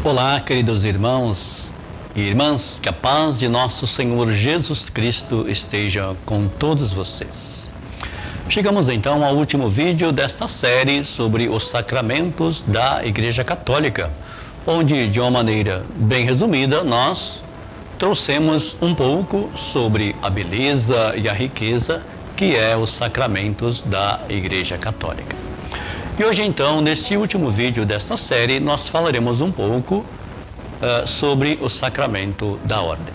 Olá, queridos irmãos e irmãs, que a paz de nosso Senhor Jesus Cristo esteja com todos vocês. Chegamos então ao último vídeo desta série sobre os sacramentos da Igreja Católica, onde, de uma maneira bem resumida, nós trouxemos um pouco sobre a beleza e a riqueza que é os sacramentos da Igreja Católica. E hoje então, neste último vídeo desta série, nós falaremos um pouco sobre o sacramento da ordem.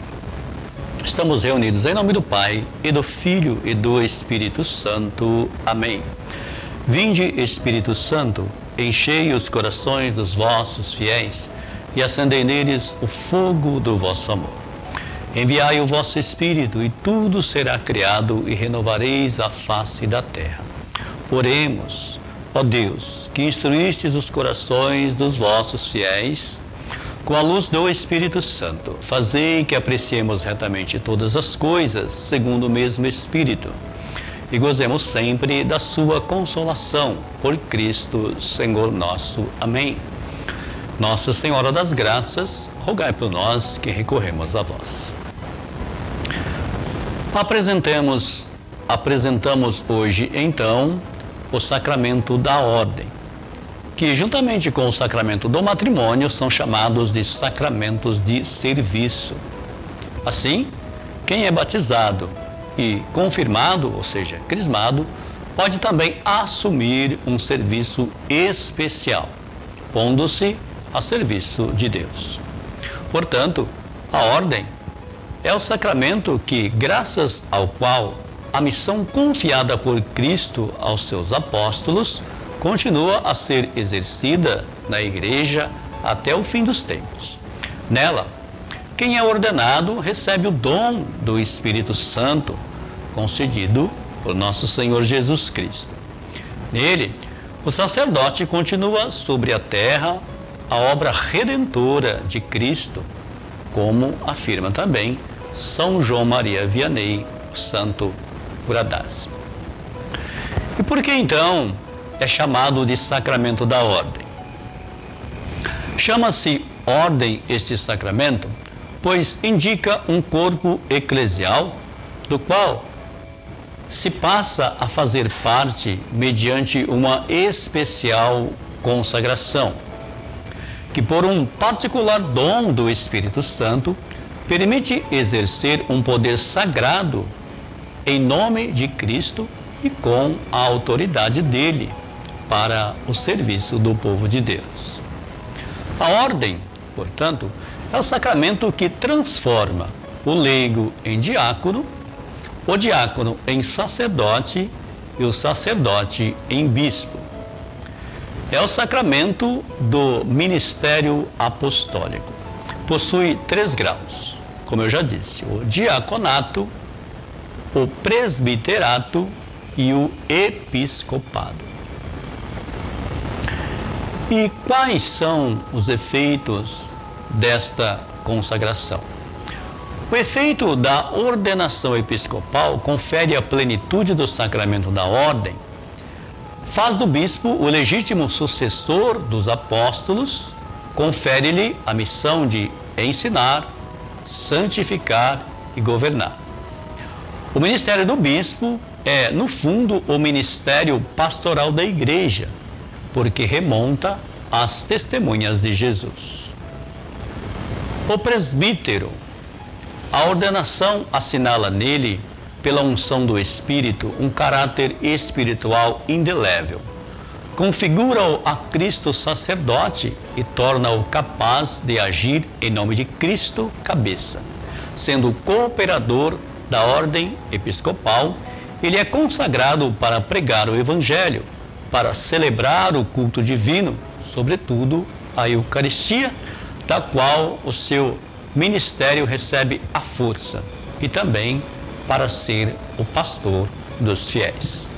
Estamos reunidos em nome do Pai, e do Filho, e do Espírito Santo. Amém. Vinde, Espírito Santo, enchei os corações dos vossos fiéis, e acendei neles o fogo do vosso amor. Enviai o vosso Espírito, e tudo será criado, e renovareis a face da terra. Oremos. Ó Deus, que instruístes os corações dos vossos fiéis com a luz do Espírito Santo, fazei que apreciemos retamente todas as coisas segundo o mesmo Espírito e gozemos sempre da sua consolação, por Cristo Senhor nosso. Amém. Nossa Senhora das Graças, rogai por nós que recorremos a vós. Apresentamos hoje então o sacramento da ordem, que juntamente com o sacramento do matrimônio são chamados de sacramentos de serviço. Assim, quem é batizado e confirmado, ou seja, crismado, pode também assumir um serviço especial, pondo-se a serviço de Deus. Portanto, a ordem é o sacramento que, graças ao qual a missão confiada por Cristo aos seus apóstolos continua a ser exercida na Igreja até o fim dos tempos. Nela, quem é ordenado recebe o dom do Espírito Santo, concedido por nosso Senhor Jesus Cristo. Nele, o sacerdote continua sobre a terra a obra redentora de Cristo, como afirma também São João Maria Vianney, o santo Curadás. E por que então é chamado de sacramento da ordem? Chama-se ordem este sacramento, pois indica um corpo eclesial do qual se passa a fazer parte mediante uma especial consagração, que por um particular dom do Espírito Santo permite exercer um poder sagrado em nome de Cristo e com a autoridade dele para o serviço do povo de Deus. A ordem, portanto, é o sacramento que transforma o leigo em diácono, o diácono em sacerdote e o sacerdote em bispo. É o sacramento do ministério apostólico. Possui 3 graus, como eu já disse: o diaconato, o presbiterato e o episcopado. E quais são os efeitos desta consagração? O efeito da ordenação episcopal confere a plenitude do sacramento da ordem, faz do bispo o legítimo sucessor dos apóstolos, confere-lhe a missão de ensinar, santificar e governar. O ministério do bispo é, no fundo, o ministério pastoral da Igreja, porque remonta às testemunhas de Jesus. O presbítero, a ordenação assinala nele, pela unção do Espírito, um caráter espiritual indelével. Configura-o a Cristo sacerdote e torna-o capaz de agir em nome de Cristo cabeça. Sendo cooperador da ordem episcopal, ele é consagrado para pregar o Evangelho, para celebrar o culto divino, sobretudo a Eucaristia, da qual o seu ministério recebe a força, e também para ser o pastor dos fiéis.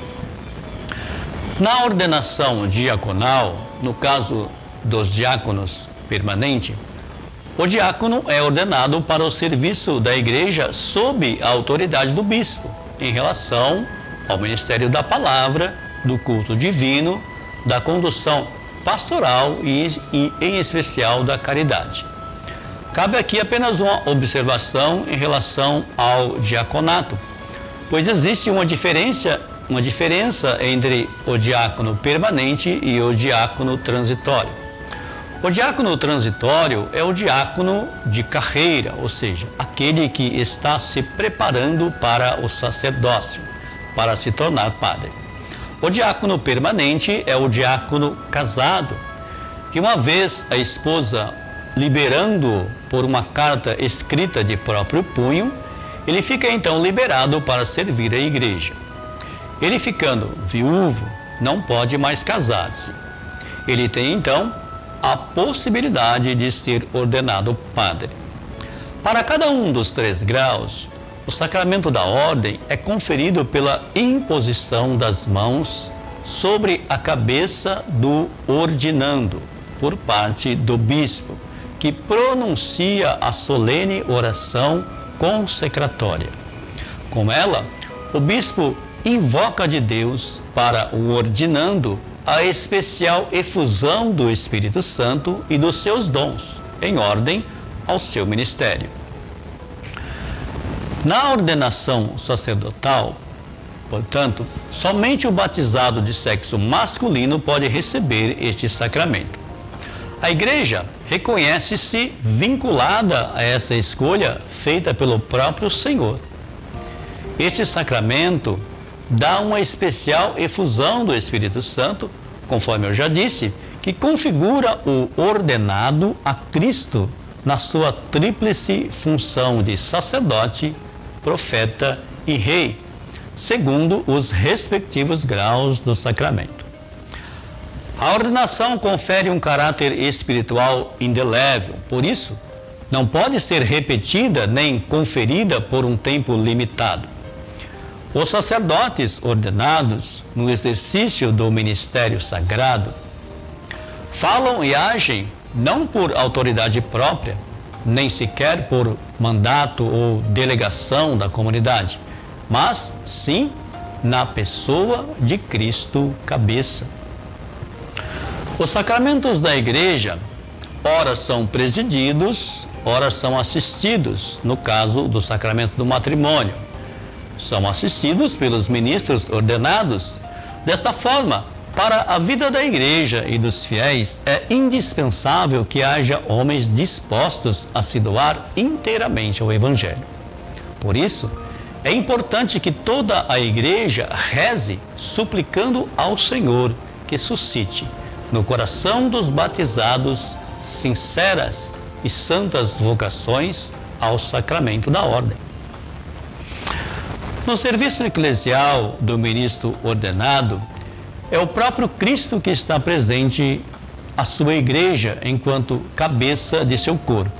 Na ordenação diaconal, no caso dos diáconos permanente, o diácono é ordenado para o serviço da Igreja sob a autoridade do bispo, em relação ao ministério da palavra, do culto divino, da condução pastoral e em especial da caridade. Cabe aqui apenas uma observação em relação ao diaconato, pois existe uma diferença entre o diácono permanente e o diácono transitório. O diácono transitório é o diácono de carreira, ou seja, aquele que está se preparando para o sacerdócio, para se tornar padre. O diácono permanente é o diácono casado, que uma vez a esposa liberando por uma carta escrita de próprio punho, ele fica então liberado para servir a igreja. Ele ficando viúvo, não pode mais casar-se. Ele tem então a possibilidade de ser ordenado padre. Para cada um dos 3 graus, o sacramento da ordem é conferido pela imposição das mãos sobre a cabeça do ordinando, por parte do bispo, que pronuncia a solene oração consecratória. Com ela, o bispo invoca de Deus para o ordinando a especial efusão do Espírito Santo e dos seus dons, em ordem ao seu ministério. Na ordenação sacerdotal, portanto, somente o batizado de sexo masculino pode receber este sacramento. A Igreja reconhece-se vinculada a essa escolha feita pelo próprio Senhor. Este sacramento dá uma especial efusão do Espírito Santo, conforme eu já disse, que configura o ordenado a Cristo na sua tríplice função de sacerdote, profeta e rei, segundo os respectivos graus do sacramento. A ordenação confere um caráter espiritual indelével, por isso, não pode ser repetida nem conferida por um tempo limitado. Os sacerdotes ordenados no exercício do ministério sagrado falam e agem não por autoridade própria, nem sequer por mandato ou delegação da comunidade, mas sim na pessoa de Cristo cabeça. Os sacramentos da Igreja, ora são presididos, ora são assistidos, no caso do sacramento do matrimônio. São assistidos pelos ministros ordenados. Desta forma, para a vida da Igreja e dos fiéis, é indispensável que haja homens dispostos a se doar inteiramente ao Evangelho. Por isso, é importante que toda a Igreja reze suplicando ao Senhor que suscite no coração dos batizados sinceras e santas vocações ao sacramento da ordem. No serviço eclesial do ministro ordenado, é o próprio Cristo que está presente à sua igreja enquanto cabeça de seu corpo,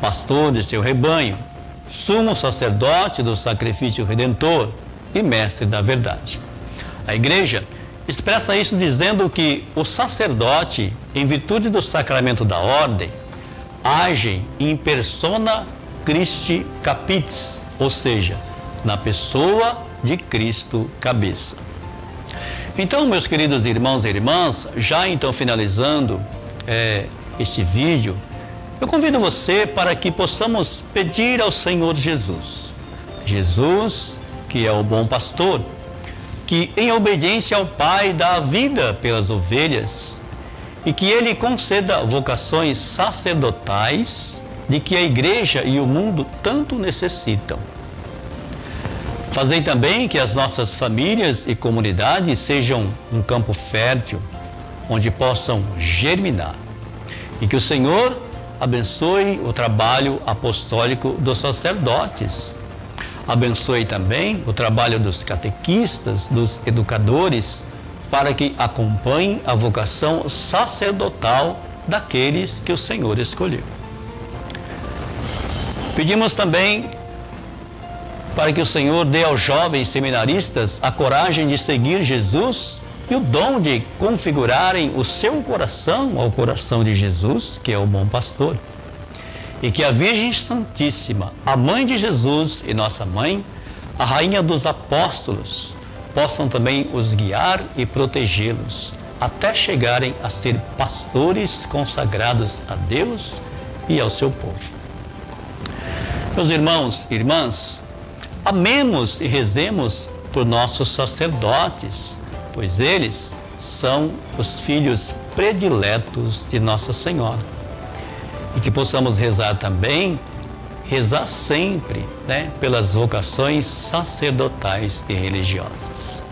pastor de seu rebanho, sumo sacerdote do sacrifício redentor e mestre da verdade. A igreja expressa isso dizendo que o sacerdote, em virtude do sacramento da ordem, age in persona Christi capitis, ou seja, na pessoa de Cristo cabeça. Então, meus queridos irmãos e irmãs, já então finalizando este vídeo, eu convido você para que possamos pedir ao Senhor Jesus, que é o bom pastor, que em obediência ao Pai dá a vida pelas ovelhas e que Ele conceda vocações sacerdotais de que a Igreja e o mundo tanto necessitam. Fazei também que as nossas famílias e comunidades sejam um campo fértil, onde possam germinar. E que o Senhor abençoe o trabalho apostólico dos sacerdotes. Abençoe também o trabalho dos catequistas, dos educadores, para que acompanhem a vocação sacerdotal daqueles que o Senhor escolheu. Pedimos também para que o Senhor dê aos jovens seminaristas a coragem de seguir Jesus e o dom de configurarem o seu coração ao coração de Jesus, que é o bom pastor. E que a Virgem Santíssima, a Mãe de Jesus e nossa Mãe, a Rainha dos Apóstolos, possam também os guiar e protegê-los, até chegarem a ser pastores consagrados a Deus e ao seu povo. Meus irmãos e irmãs, amemos e rezemos por nossos sacerdotes, pois eles são os filhos prediletos de Nossa Senhora. E que possamos rezar também, rezar sempre, pelas vocações sacerdotais e religiosas.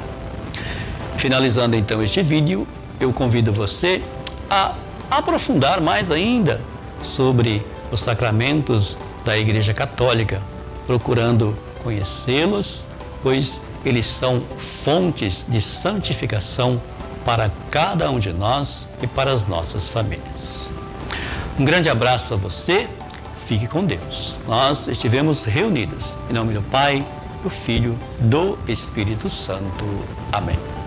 Finalizando então este vídeo, eu convido você a aprofundar mais ainda sobre os sacramentos da Igreja Católica, procurando conhecê-los, pois eles são fontes de santificação para cada um de nós e para as nossas famílias. Um grande abraço a você, fique com Deus. Nós estivemos reunidos em nome do Pai, do Filho, do Espírito Santo. Amém.